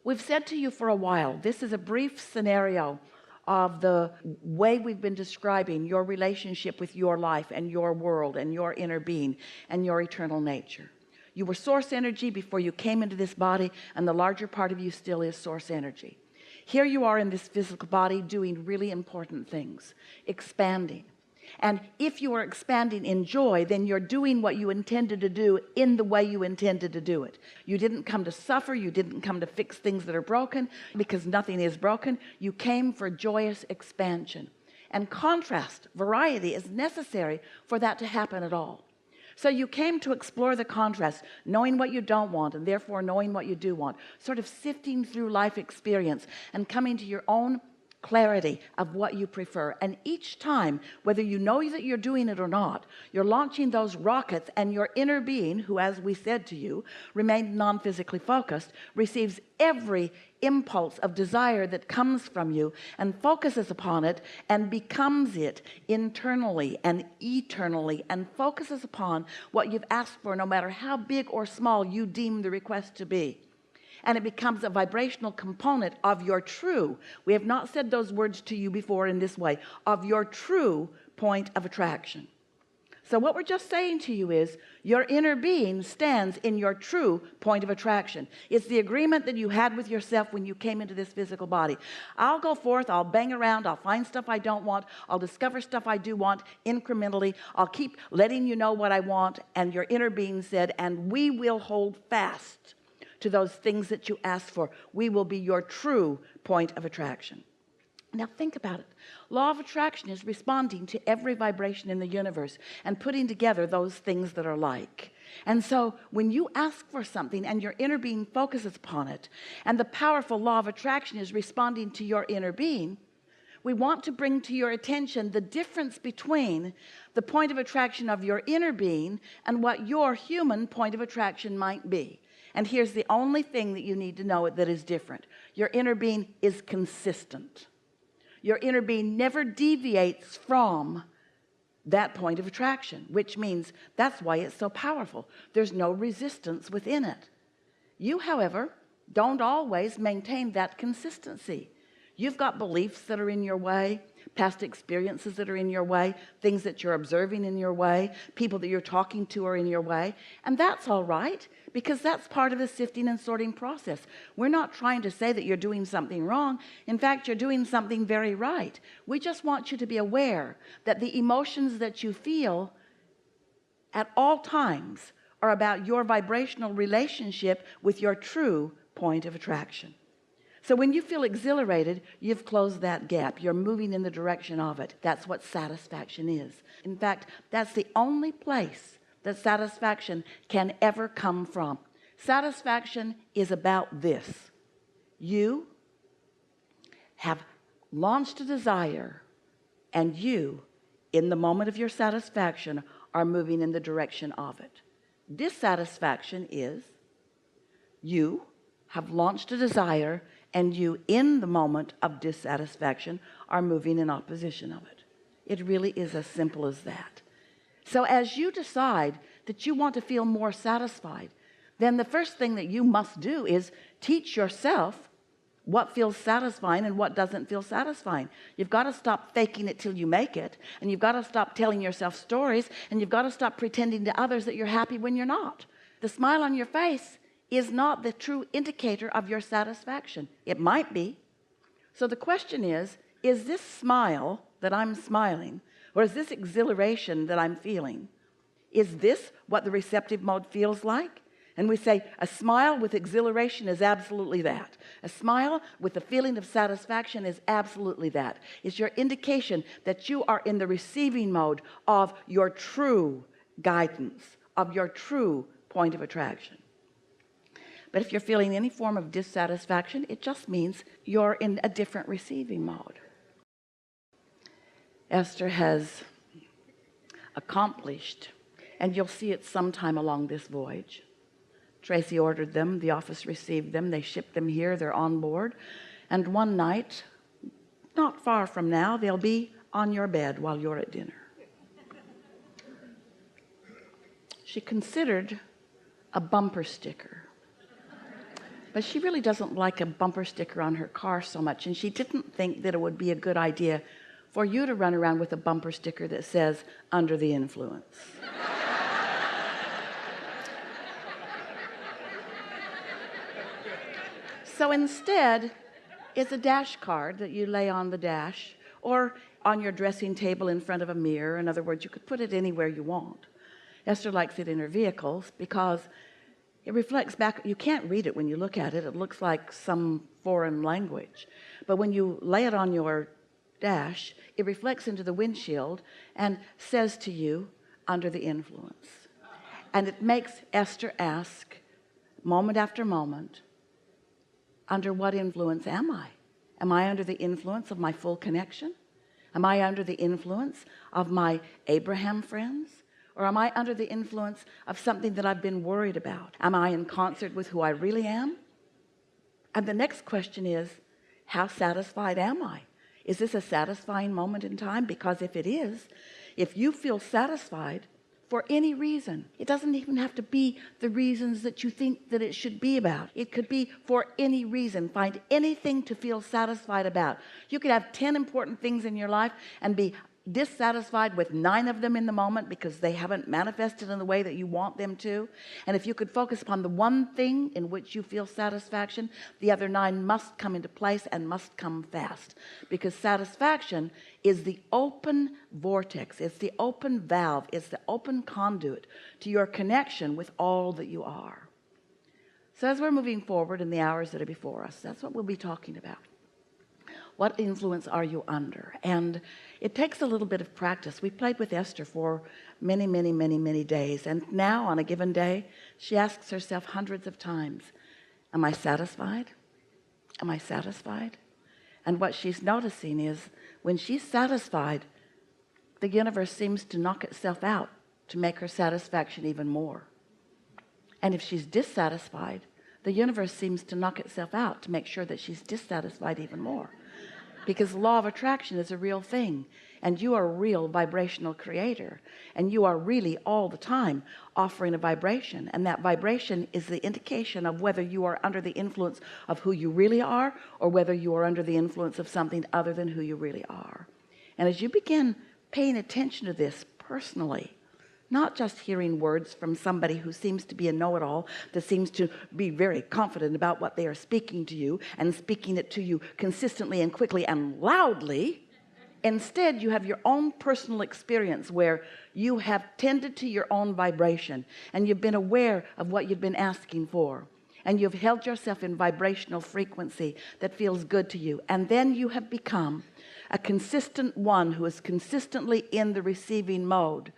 We've said to you for a while, this is a brief scenario of the way we've been describing your relationship with your life and your world and your inner being and your eternal nature. You were source energy before you came into this body, and the larger part of you still is source energy. Here you are in this physical body doing really important things, expanding. And if you are expanding in joy, then you're doing what you intended to do in the way you intended to do it. You didn't come to suffer. You didn't come to fix things that are broken, because nothing is broken. You came for joyous expansion. And contrast, variety is necessary for that to happen at all. So you came to explore the contrast, knowing what you don't want and therefore knowing what you do want, sort of sifting through life experience and coming to your own clarity of what you prefer. And each time, whether you know that you're doing it or not, you're launching those rockets, and your inner being, who, as we said to you, remained non-physically focused, receives every impulse of desire that comes from you and focuses upon it and becomes it internally and eternally, and focuses upon what you've asked for, no matter how big or small you deem the request to be. And it becomes a vibrational component of your true, we have not said those words to you before in this way, of your true point of attraction. So what we're just saying to you is your inner being stands in your true point of attraction. It's the agreement that you had with yourself when you came into this physical body. I'll go forth, I'll bang around, I'll find stuff I don't want, I'll discover stuff I do want incrementally, I'll keep letting you know what I want. And your inner being said, and we will hold fast to those things that you asked for. We will be your true point of attraction. Now think about it. Law of attraction is responding to every vibration in the universe and putting together those things that are like. And so when you ask for something and your inner being focuses upon it, and the powerful law of attraction is responding to your inner being, we want to bring to your attention the difference between the point of attraction of your inner being and what your human point of attraction might be. And here's the only thing that you need to know that is different. Your inner being is consistent. Your inner being never deviates from that point of attraction, which means that's why it's so powerful. There's no resistance within it. You, however, don't always maintain that consistency. You've got beliefs that are in your way, past experiences that are in your way, things that you're observing in your way, people that you're talking to are in your way. And that's all right, because that's part of the sifting and sorting process. We're not trying to say that you're doing something wrong. In fact, you're doing something very right. We just want you to be aware that the emotions that you feel at all times are about your vibrational relationship with your true point of attraction. So when you feel exhilarated, you've closed that gap. You're moving in the direction of it. That's what satisfaction is. In fact, that's the only place that satisfaction can ever come from. Satisfaction is about this. You have launched a desire, and you, in the moment of your satisfaction, are moving in the direction of it. Dissatisfaction is you have launched a desire, and you, in the moment of dissatisfaction, are moving in opposition of it. It really is as simple as that. So as you decide that you want to feel more satisfied, then the first thing that you must do is teach yourself what feels satisfying and what doesn't feel satisfying. You've got to stop faking it till you make it, and you've got to stop telling yourself stories, and you've got to stop pretending to others that you're happy when you're not. The smile on your face is not the true indicator of your satisfaction. It might be. So the question is this smile that I'm smiling, or is this exhilaration that I'm feeling, is this what the receptive mode feels like? And we say a smile with exhilaration is absolutely that. A smile with the feeling of satisfaction is absolutely that. It's your indication that you are in the receiving mode of your true guidance, of your true point of attraction. But if you're feeling any form of dissatisfaction, it just means you're in a different receiving mode. Esther has accomplished, and you'll see it sometime along this voyage. Tracy ordered them, the office received them, they shipped them here, they're on board. And one night, not far from now, they'll be on your bed while you're at dinner. She considered a bumper sticker. But she really doesn't like a bumper sticker on her car so much, and she didn't think that it would be a good idea for you to run around with a bumper sticker that says under the influence. So instead, it's a dash card that you lay on the dash or on your dressing table in front of a mirror. In other words, you could put it anywhere you want. Esther likes it in her vehicles because it reflects back. You can't read it when you look at it. It looks like some foreign language. But when you lay it on your dash, it reflects into the windshield and says to you, under the influence. And it makes Esther ask, moment after moment, under what influence am I? Am I under the influence of my full connection? Am I under the influence of my Abraham friends? Or am I under the influence of something that I've been worried about? Am I in concert with who I really am? And the next question is, how satisfied am I? Is this a satisfying moment in time? Because if it is, if you feel satisfied for any reason, it doesn't even have to be the reasons that you think that it should be about. It could be for any reason. Find anything to feel satisfied about. You could have 10 important things in your life and be dissatisfied with 9 of them in the moment because they haven't manifested in the way that you want them to. And if you could focus upon the one thing in which you feel satisfaction, the other 9 must come into place and must come fast, because satisfaction is the open vortex. It's the open valve. It's the open conduit to your connection with all that you are. So as we're moving forward in the hours that are before us, that's what we'll be talking about. What influence are you under? And it takes a little bit of practice. We played with Esther for many days. And now on a given day, she asks herself hundreds of times, am I satisfied? Am I satisfied? And what she's noticing is when she's satisfied, the universe seems to knock itself out to make her satisfaction even more. And if she's dissatisfied, the universe seems to knock itself out to make sure that she's dissatisfied even more. Because the law of attraction is a real thing, and you are a real vibrational creator, and you are really all the time offering a vibration, and that vibration is the indication of whether you are under the influence of who you really are or whether you are under the influence of something other than who you really are. And as you begin paying attention to this personally, not just hearing words from somebody who seems to be a know-it-all, that seems to be very confident about what they are speaking to you and speaking it to you consistently and quickly and loudly. Instead, you have your own personal experience where you have tended to your own vibration and you've been aware of what you've been asking for, and you've held yourself in vibrational frequency that feels good to you, and then you have become a consistent one who is consistently in the receiving mode.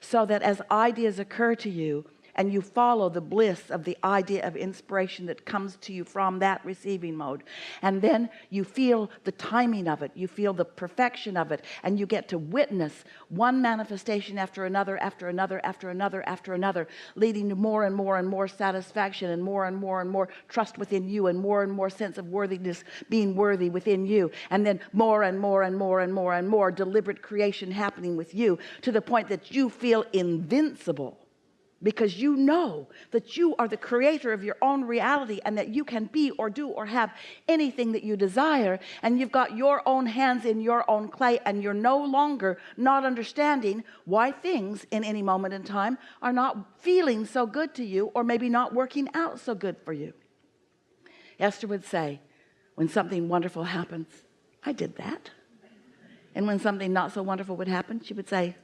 So that as ideas occur to you and you follow the bliss of the idea of inspiration that comes to you from that receiving mode, and then you feel the timing of it, you feel the perfection of it, and you get to witness one manifestation after another, after another, after another, after another, leading to more and more satisfaction and more trust within you, and more sense of worthiness, being worthy within you, and then more and more deliberate creation happening with you, to the point that you feel invincible. Because you know that you are the creator of your own reality, and that you can be or do or have anything that you desire, and you've got your own hands in your own clay, and you're no longer not understanding why things in any moment in time are not feeling so good to you, or maybe not working out so good for you. Esther would say, when something wonderful happens, I did that. And when something not so wonderful would happen, she would say,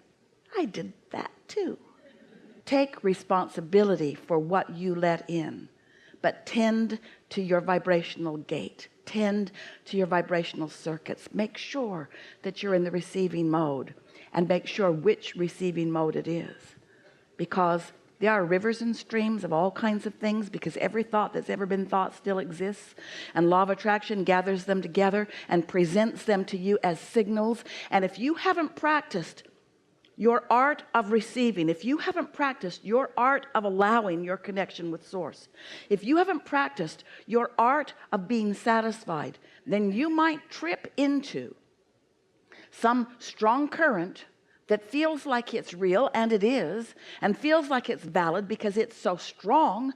I did that too. Take responsibility for what you let in, but tend to your vibrational gate. Tend to your vibrational circuits. Make sure that you're in the receiving mode, and make sure which receiving mode it is. Because there are rivers and streams of all kinds of things, because every thought that's ever been thought still exists, and law of attraction gathers them together and presents them to you as signals. And if you haven't practiced your art of receiving, if you haven't practiced your art of allowing your connection with source, if you haven't practiced your art of being satisfied, then you might trip into some strong current that feels like it's real, and it is, and feels like it's valid because it's so strong,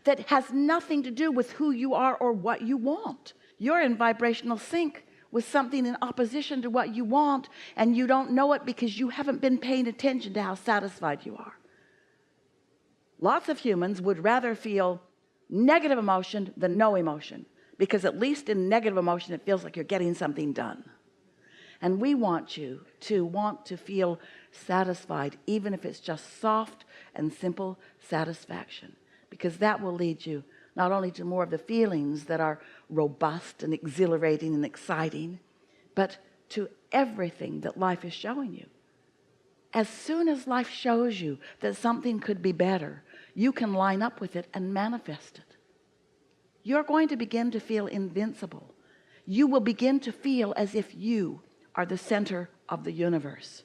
that has nothing to do with who you are or what you want. You're in vibrational sync with something in opposition to what you want, and you don't know it because you haven't been paying attention to how satisfied you are. Lots of humans would rather feel negative emotion than no emotion, because at least in negative emotion it feels like you're getting something done. And we want you to want to feel satisfied, even if it's just soft and simple satisfaction, because that will lead you not only to more of the feelings that are robust and exhilarating and exciting, but to everything that life is showing you. As soon as life shows you that something could be better, you can line up with it and manifest it. You're going to begin to feel invincible. You will begin to feel as if you are the center of the universe,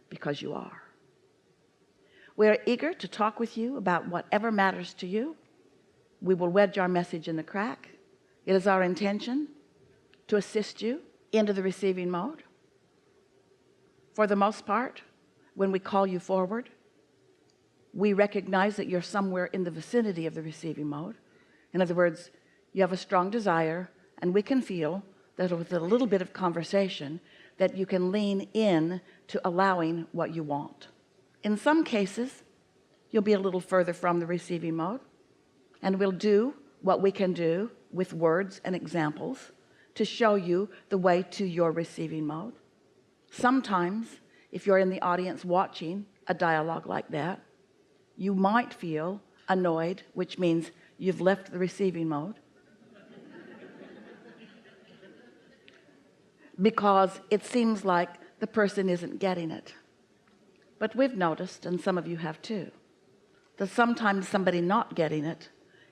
because you are. We're eager to talk with you about whatever matters to you. We will wedge our message in the crack. It is our intention to assist you into the receiving mode. For the most part, when we call you forward, we recognize that you're somewhere in the vicinity of the receiving mode. In other words, you have a strong desire, and we can feel that with a little bit of conversation that you can lean in to allowing what you want. In some cases, you'll be a little further from the receiving mode, and we'll do what we can do with words and examples to show you the way to your receiving mode. Sometimes, if you're in the audience watching a dialogue like that, you might feel annoyed, which means you've left the receiving mode, because it seems like the person isn't getting it. But we've noticed, and some of you have too, that sometimes somebody not getting it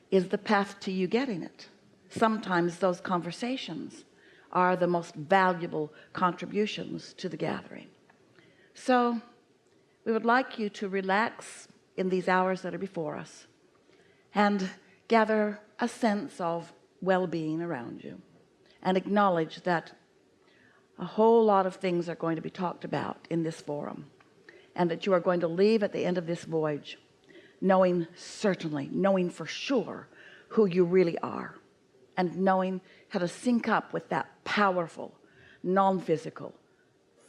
is the path to you getting it. Sometimes those conversations are the most valuable contributions to the gathering. So we would like you to relax in these hours that are before us and gather a sense of well-being around you, and acknowledge that a whole lot of things are going to be talked about in this forum, and that you are going to leave at the end of this voyage knowing certainly, knowing for sure who you really are, and knowing how to sync up with that powerful, non-physical,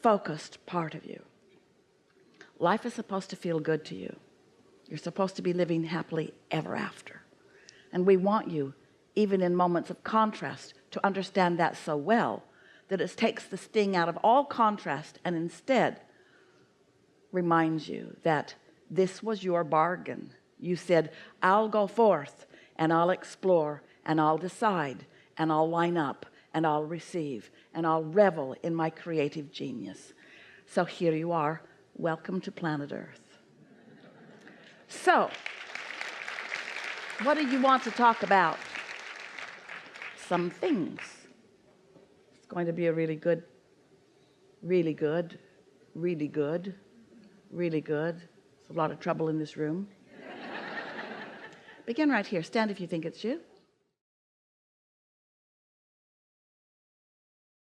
focused part of you. Life is supposed to feel good to you. You're supposed to be living happily ever after. And we want you, even in moments of contrast, to understand that so well that it takes the sting out of all contrast and instead reminds you that this was your bargain. You said, I'll go forth and I'll explore and I'll decide and I'll line up and I'll receive and I'll revel in my creative genius. So here you are. Welcome to planet Earth. So, what do you want to talk about? Some things. It's going to be a really good, really good, really good, really good. There's a lot of trouble in this room. Begin right here. Stand if you think it's you.